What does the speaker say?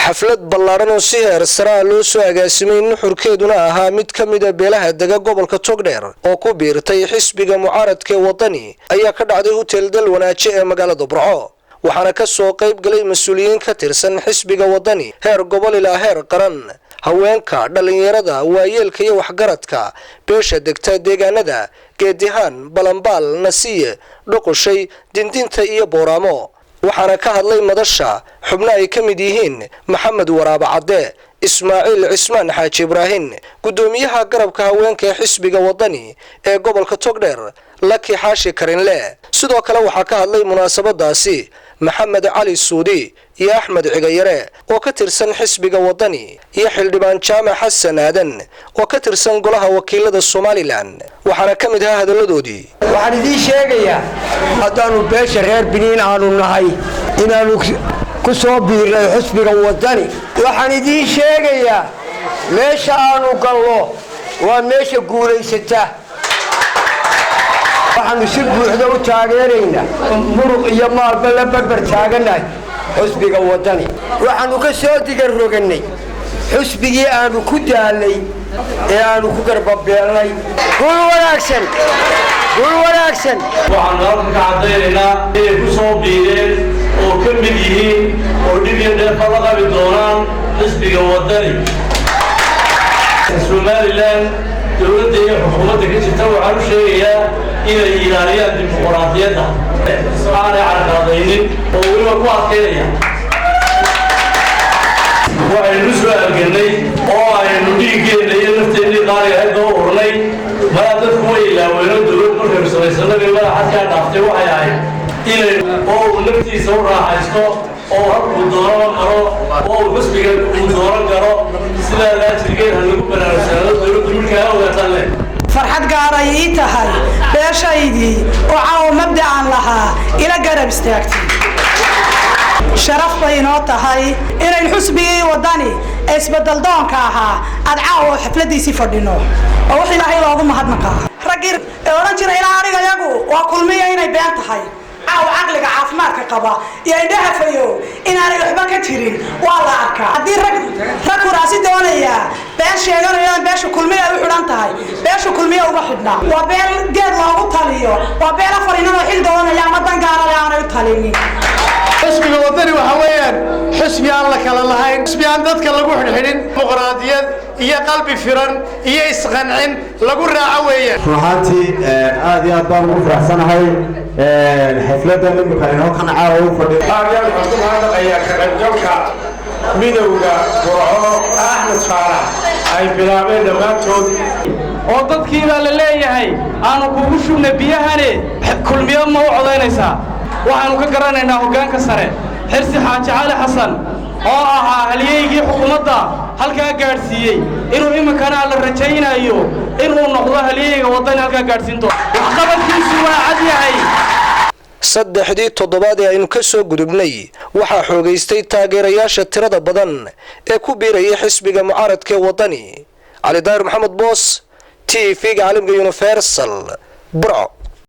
xaflad ballaaran oo si heer sare loo soo agaasimay nuxurkeeduna ahaa mid ka mid ah beelaha dega gobolka Togdheer oo ku biirtay xisbiga mucaaradka wadani ayaa ka dhacday hotel Dalwanaaje ee magaalada Burco waxaana ka soo qayb galay mas'uuliyiin ka tirsan xisbiga wadani heer gobol ilaa heer qaran haweenka dhalinyarada waayeelka iyo waxgaradka beesha degta deegaanada geedihaan balanbaal nasiye dhuqushay dindinta iyo booramo waxaana ka hadlay madasha xubno ay ka mid yihiin maxamed waraaba cadde ismaaciil cismaan xaaji ibraahin gudoomiyaha garabka haweenka ee xisbiga wadani ee gobolka Togdheer laki xaashi karinle sidoo kale waxaa ka hadlay munaasabadaasi maxamed cali suudi iyo axmed cigayare oo ka tirsan xisbiga wadani iyo xildhibaan jaamac xasan aadan oo ka tirsan golaha wakiilada Somaliland waxaana ka mid ah hadaladoodii waxaan idin sheegayaa haddaanu beesha reer Biniin aanu nahay inaanu ku soo biiray xisbiga wadani waxaan idin sheegayaa meesha aanu gallo waa meesha guuleysata waxaanu si buuxda u taageeraynaa muruq iyo maalba la barbar taaganahay xisbiga wadani waxaanu ka soo digar roganay xisbigii aanu ku daalay ee aanu ku garbabeelnay guul wanaagsan waxaan halkan ka cadaynaynaa inay ku soo biireen oo ka mid yihiin oo dhib iyo dheefa la qabi doonaan xisbiga wadani Somaliland dowladda iyo xukuumadda ka jirta waxaan u sheegayaa inay ilaaliyaan dimuqraadiyadda aanay carqaladaynin oo weliba ku adkeynaya waxaynu soo argnay oo aynu dhiiggeena iyo nafteenii qaaliga ahayd oo urnay mara dadku way ilaaweyno dowlad markaynu samaysanay madaxaadkaa dhaaftay waxay ahayd inay oo naftiisa u raaxaysto oo halkuu dooran karo oo xisbiga uu dooran karo sidaa laajirgeed lagu banaansanado dowladdu markaa ogaataan leh farxad gaar ay ii tahay beeshaydii oo caawa mabda'an lahaa ila garab istaagtay sharaf bay inoo tahay inay xisbigii wadani isbedel doonka ahaa aad caawa xafladiisii fadhino oo wax ilaahay loogu mahadnaqaa ragir oran jiray ilaa aniga yagu waa kulmiye inay been tahay caawa caqliga caafimaadka qaba iyo indhaha fayo inaanay waxba ka jirin waa la arkaa haddii rag kuraasi doonaya been sheeganayaan beesha kulmiye u xidhan tahay beesha kulmiye uma xidhna waa been geed loogu taliyo waa been afarinada xil doonaya ama dan gaara leh aanay u talinin xisbiga wadani waxa weeyaan xisbi aan la kala lahayn xisbi aan dadka lagu xidhxidhin dimuqraadiyad iyo qalbi firan iyo isqancin lagu raaco weeyaan ruuxaantii aad iyo aad baan ugu faraxsanahay xafladda imika inoo kan caawa u fadhiyo aad waxaan ku mahadnaqayaa ka qaybgalka midowga Burco Axmed Faarax ay bilaabeen dhammaantood oo dadkii baa la leeyahay aanu kugu shubna biyahane kulmiye ma u codaynaysaa waxaanu ka garanaynaa hoggaanka sare xirsi xaaji cali xasan oo ahaa halyeygii xukuumadda halkaa gaadhsiiyey inuu iminkana la rajaynayo inuu noqdo halyeyga wadani halkaa gaadhsiin doono waxqabadkiisu waa cad yahay saddexdii toddobaad ee aynu ka soo gudubnay waxaa xoogaystay taageerayaasha tirada badan ee ku biirayay xisbiga mucaaradka wadani cali daahir maxamed boos TV-ga caalamka Universal Burco.